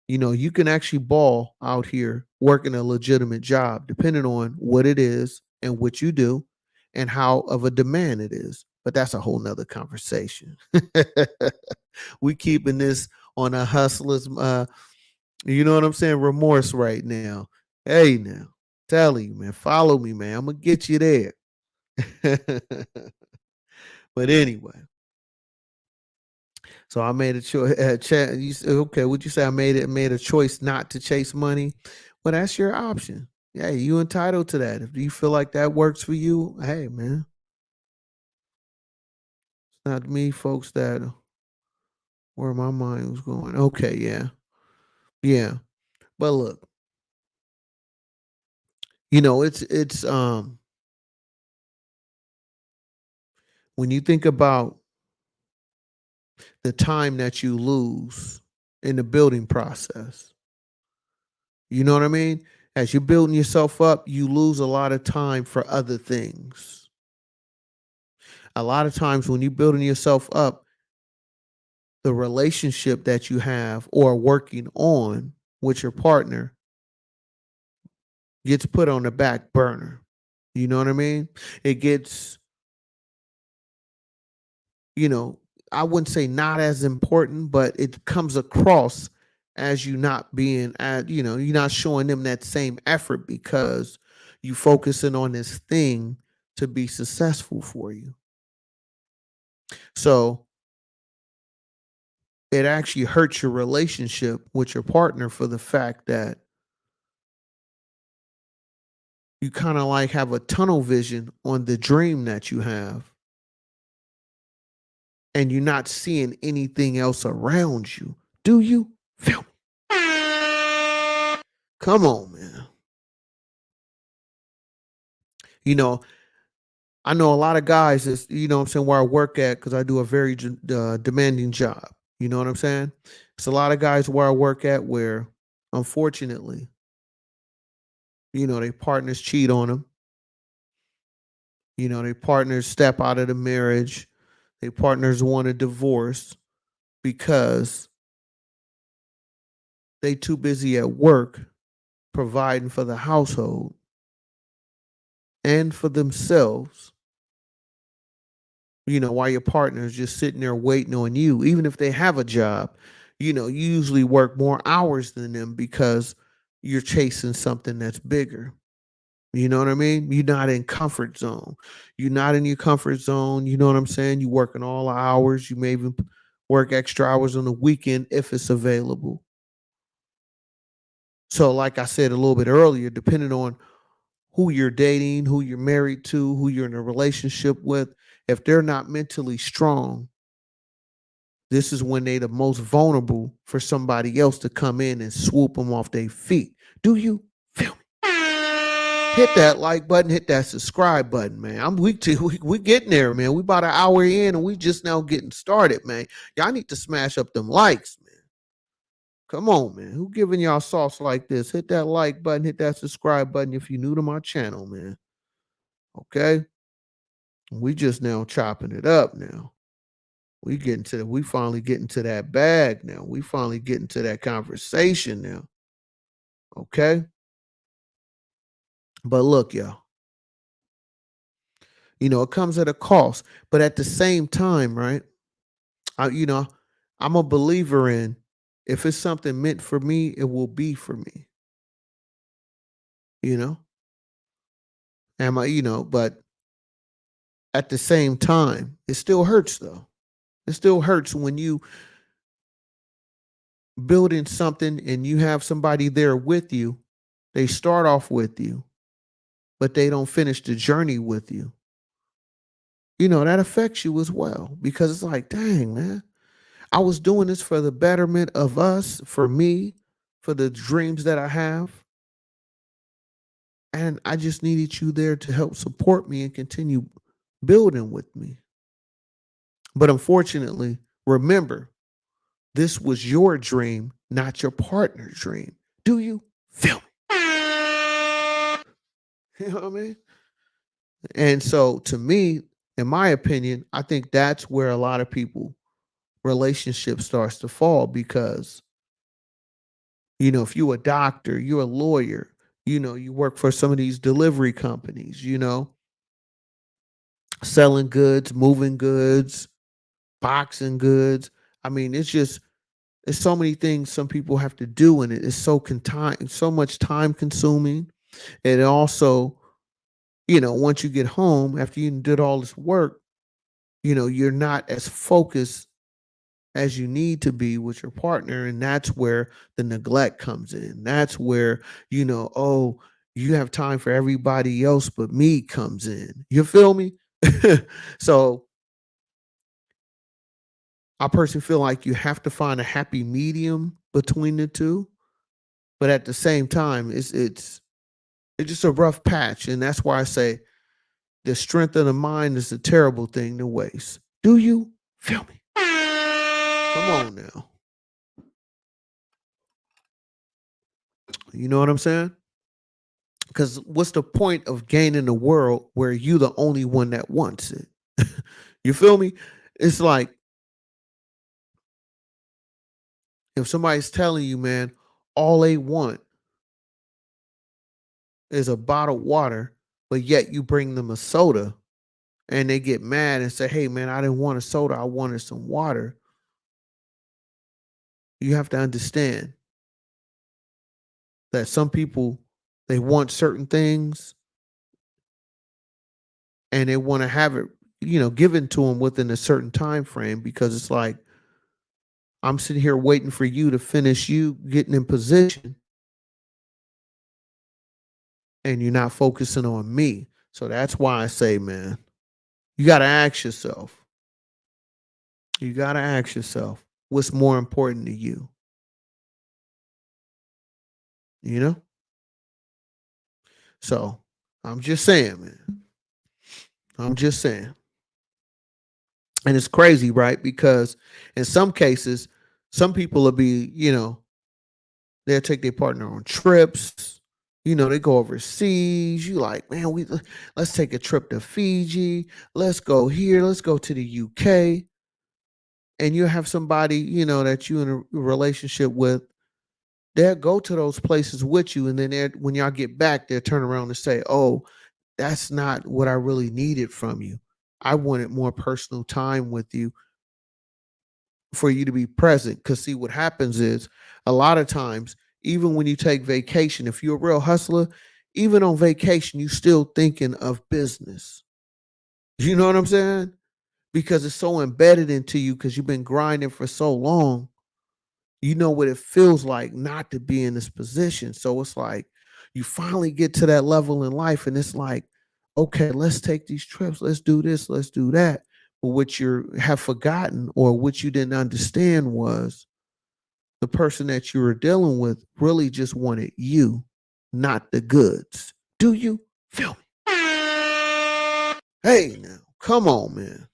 You can actually ball out here working a legitimate job, depending on what it is and what you do and how of a demand it is. But that's a whole nother conversation. We keeping this on a hustler's, you know what I'm saying, remorse right now. Hey, now, tell you, man, follow me, man. I'm gonna get you there. But anyway, so I made a choice. Okay, would you say I made a choice not to chase money? Well, that's your option. Yeah, you entitled to that. If you feel like that works for you, hey, man, it's not me, folks. That where my mind was going. Okay, yeah, yeah. But look, it's when you think about the time that you lose in the building process. You know what I mean? As you're building yourself up, you lose a lot of time for other things. A lot of times when you're building yourself up, the relationship that you have or working on with your partner gets put on the back burner. You know what I mean? It gets, you know, I wouldn't say not as important, but it comes across as you not being at, you're not showing them that same effort because you focusing on this thing to be successful for you. So it actually hurts your relationship with your partner for the fact that you kind of like have a tunnel vision on the dream that you have and you're not seeing anything else around you. Do you feel me? Come on, man. You know, I know a lot of guys is, what I'm saying, where I work at, because I do a very demanding job. You know what I'm saying? It's a lot of guys where I work at where, unfortunately, their partners cheat on them. Their partners step out of the marriage. Their partners want a divorce because they too busy at work providing for the household and for themselves, while your partner is just sitting there waiting on you. Even if they have a job, you usually work more hours than them because you're chasing something that's bigger. You know what I mean? You're not in comfort zone. You're not in your comfort zone. You know what I'm saying? You working all the hours. You may even work extra hours on the weekend if it's available. So, like I said a little bit earlier, depending on who you're dating, who you're married to, who you're in a relationship with, if they're not mentally strong, this is when they the most vulnerable for somebody else to come in and swoop them off their feet. Do you feel me? Hit that like button, hit that subscribe button, man. I'm weak to we getting there, man. We about an hour in and we just now getting started, man. Y'all need to smash up them likes, man. Come on, man. Who giving y'all sauce like this? Hit that like button, hit that subscribe button if you're new to my channel, man. Okay? We just now chopping it up now. We finally getting to that bag now. We finally getting to that conversation now. Okay? But look, y'all, it comes at a cost. But at the same time, right? I, you know, I'm a believer in if it's something meant for me, it will be for me. You know? Am I, but at the same time, it still hurts though. It still hurts when you building something and you have somebody there with you. They start off with you, but they don't finish the journey with you. That affects you as well because it's like, dang, man, I was doing this for the betterment of us, for me, for the dreams that I have. And I just needed you there to help support me and continue building with me. But unfortunately, remember, this was your dream, not your partner's dream. Do you feel me? You know what I mean? And so to me, in my opinion, I think that's where a lot of people relationship starts to fall because, if you're a doctor, you're a lawyer, you work for some of these delivery companies, selling goods, moving goods, boxing goods. I mean, it's so many things some people have to do and it's so much time consuming. And also, once you get home after you did all this work, you're not as focused as you need to be with your partner. And that's where the neglect comes in. That's where, oh, you have time for everybody else but me comes in. You feel me? So I personally feel like you have to find a happy medium between the two. But at the same time, it's just a rough patch. And that's why I say the strength of the mind is a terrible thing to waste. Do you feel me? Come on now. You know what I'm saying? Because what's the point of gaining a world where you the only one that wants it? You feel me? It's like if somebody's telling you, man, all they want is a bottled water, but yet you bring them a soda and they get mad and say, "Hey, man, I didn't want a soda. I wanted some water." You have to understand that some people, they want certain things and they want to have it, given to them within a certain time frame, because it's like, I'm sitting here waiting for you to finish you getting in position and you're not focusing on me. So that's why I say, man, you got to ask yourself, what's more important to you, you know? So I'm just saying, man, I'm just saying. And it's crazy, right? Because in some cases, some people will be, they'll take their partner on trips. They go overseas. You like, man, let's take a trip to Fiji. Let's go here. Let's go to the UK. And you have somebody, that you in a relationship with. They'll go to those places with you, and then when y'all get back, they'll turn around and say, "Oh, that's not what I really needed from you. I wanted more personal time with you for you to be present." Because see, what happens is a lot of times, even when you take vacation, if you're a real hustler, even on vacation, you still thinking of business. You know what I'm saying? Because it's so embedded into you because you've been grinding for so long. You know what it feels like not to be in this position. So it's like you finally get to that level in life, and it's like, okay, let's take these trips, let's do this, let's do that. But what you have forgotten or what you didn't understand was the person that you were dealing with really just wanted you, not the goods. Do you feel me? Hey, now, come on, man.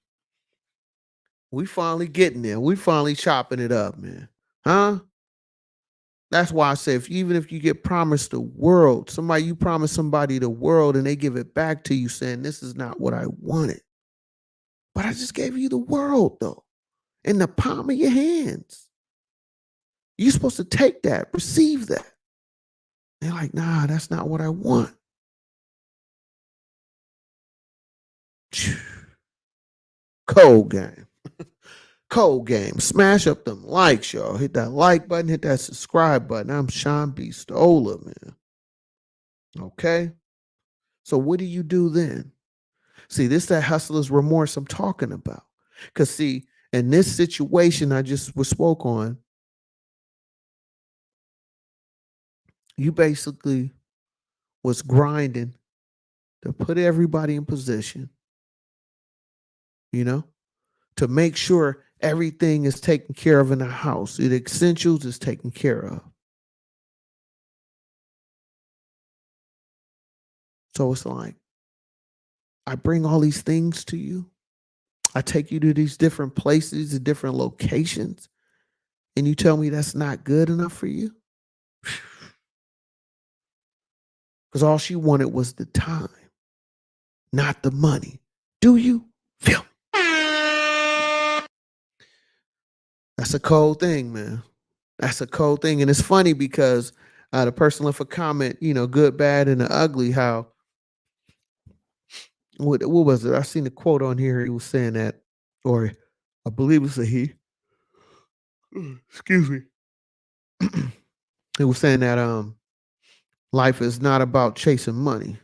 We finally getting there. We finally chopping it up, man. Huh? That's why I say, even if you get promised the world, you promise somebody the world and they give it back to you saying, "This is not what I wanted. But I just gave you the world though, in the palm of your hands. You're supposed to take that, receive that." They're like, "Nah, that's not what I want." Cold game. Cold game. Smash up them likes, y'all. Hit that like button, hit that subscribe button. I'm Sean B. Stola, man. Okay? So what do you do then? See, this that hustler's remorse I'm talking about. Because see, in this situation I just was spoke on, you basically was grinding to put everybody in position, you know, to make sure everything is taken care of in the house. The essentials is taken care of. So it's like, I bring all these things to you. I take you to these different places, the different locations, and you tell me that's not good enough for you? Because all she wanted was the time, not the money. Do you feel me? That's a cold thing, man. That's a cold thing. And it's funny because the person left a comment, good, bad, and the ugly. How, what was it? I seen the quote on here. He was saying that, or I believe it's a he. Excuse me. He was saying that life is not about chasing money.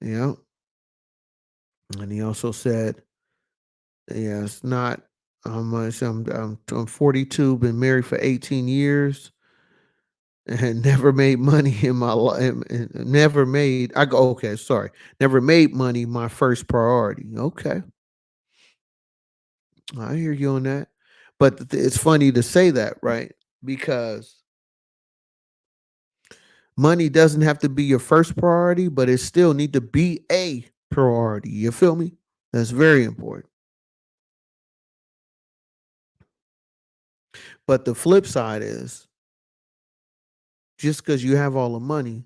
You know? And he also said, yeah, it's not how much. I'm 42, been married for 18 years, and never made money in my life. Never made. I go, okay, sorry. Never made money my first priority. Okay, I hear you on that. But it's funny to say that, right? Because money doesn't have to be your first priority, but it still need to be a priority. You feel me? That's very important. But the flip side is, just because you have all the money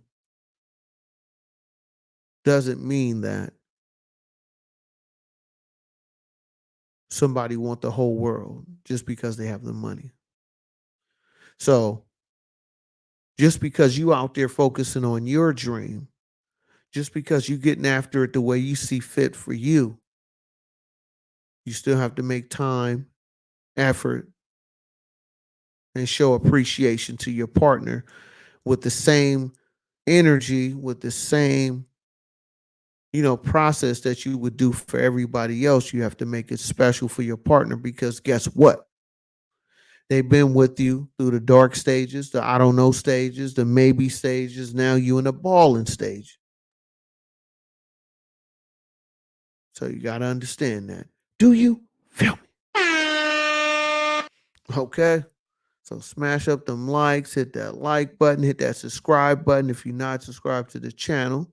doesn't mean that somebody want the whole world just because they have the money. So just because you out there focusing on your dream, just because you getting after it the way you see fit for you still have to make time, effort, and show appreciation to your partner with the same energy, with the same, process that you would do for everybody else. You have to make it special for your partner because guess what? They've been with you through the dark stages, the I don't know stages, the maybe stages. Now you in the balling stage. So you got to understand that. Do you feel me? Okay. So smash up them likes, hit that like button, hit that subscribe button if you're not subscribed to the channel.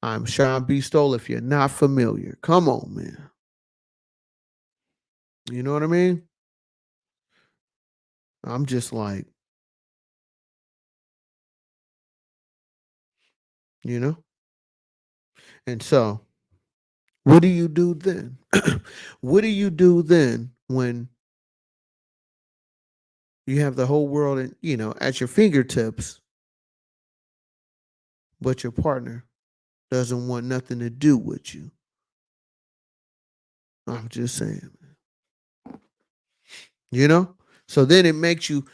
I'm Sean B. Stoll if you're not familiar. Come on, man. You know what I mean? I'm just like, you know? And so, what do you do then? What do you do then when you have the whole world at your fingertips, but your partner doesn't want nothing to do with you? I'm just saying, you know? So then it makes you,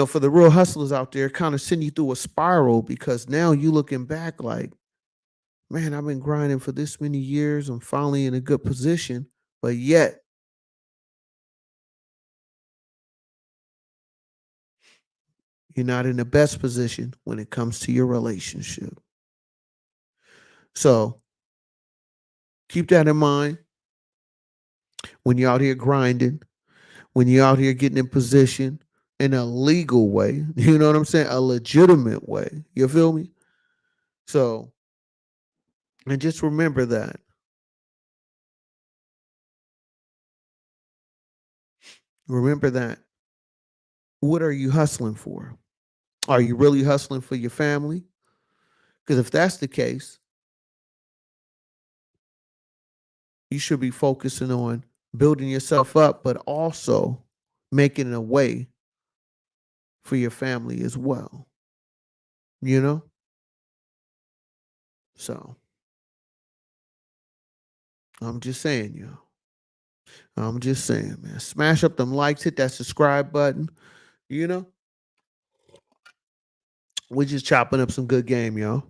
for the real hustlers out there, kind of send you through a spiral because now you looking back like, man, I've been grinding for this many years. I'm finally in a good position, but yet you're not in the best position when it comes to your relationship. So keep that in mind when you're out here grinding, when you're out here getting in position in a legal way. You know what I'm saying? A legitimate way. You feel me? So, and just remember that. Remember that. What are you hustling for? Are you really hustling for your family? Because if that's the case, you should be focusing on building yourself up, but also making a way for your family as well. You know? So I'm just saying, yo. I'm just saying, man. Smash up them likes, hit that subscribe button. You know, we're just chopping up some good game, yo.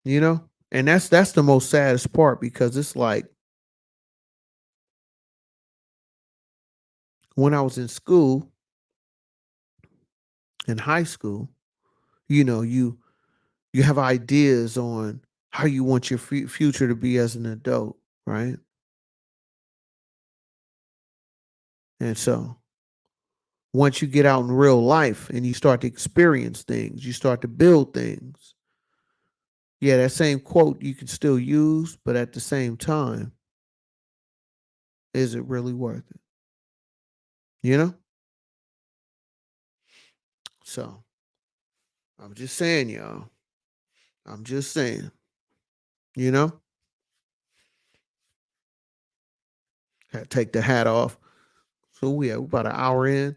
You know, and that's the most saddest part because it's like when I was in school, in high school, you have ideas on how you want your future to be as an adult, right? And so once you get out in real life and you start to experience things, you start to build things. Yeah, that same quote you can still use, but at the same time, is it really worth it? You know? So I'm just saying, y'all. I'm just saying, you know, had to take the hat off. So we about an hour in,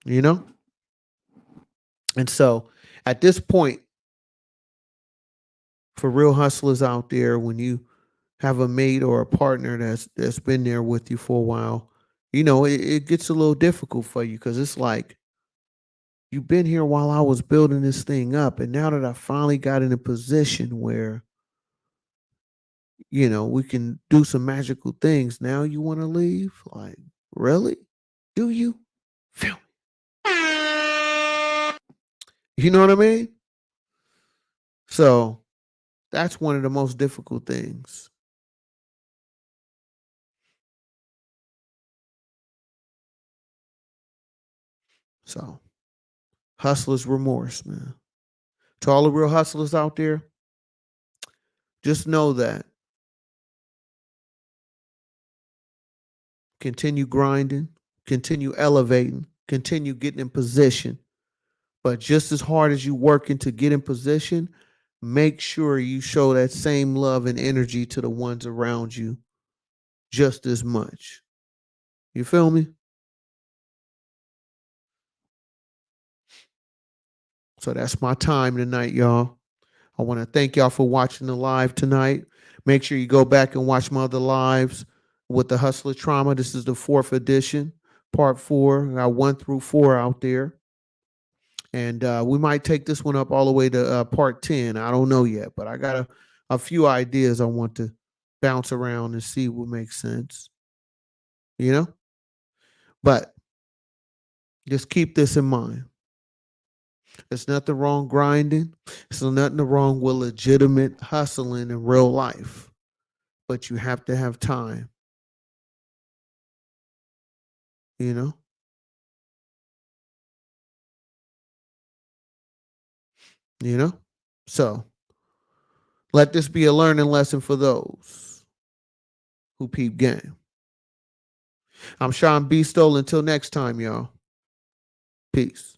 you know? And so at this point, for real hustlers out there, when you have a mate or a partner that's been there with you for a while, it gets a little difficult for you because it's like you've been here while I was building this thing up. And now that I finally got in a position where, we can do some magical things, now you want to leave? Like, really? Do you feel me? You know what I mean? So that's one of the most difficult things. So, hustler's remorse, man. To all the real hustlers out there, just know that continue grinding, continue elevating, continue getting in position. But just as hard as you working to get in position, make sure you show that same love and energy to the ones around you just as much. You feel me? So that's my time tonight, y'all. I want to thank y'all for watching the live tonight. Make sure you go back and watch my other lives with the Hustler Trauma. This is the fourth edition, part four. I got 1 through 4 out there. And we might take this one up all the way to part 10. I don't know yet, but I got a few ideas I want to bounce around and see what makes sense, you know? But just keep this in mind. There's nothing wrong grinding. There's nothing wrong with legitimate hustling in real life, but you have to have time, you know? You know? So let this be a learning lesson for those who peep game. I'm Sean B. Stoll. Until next time, y'all. Peace.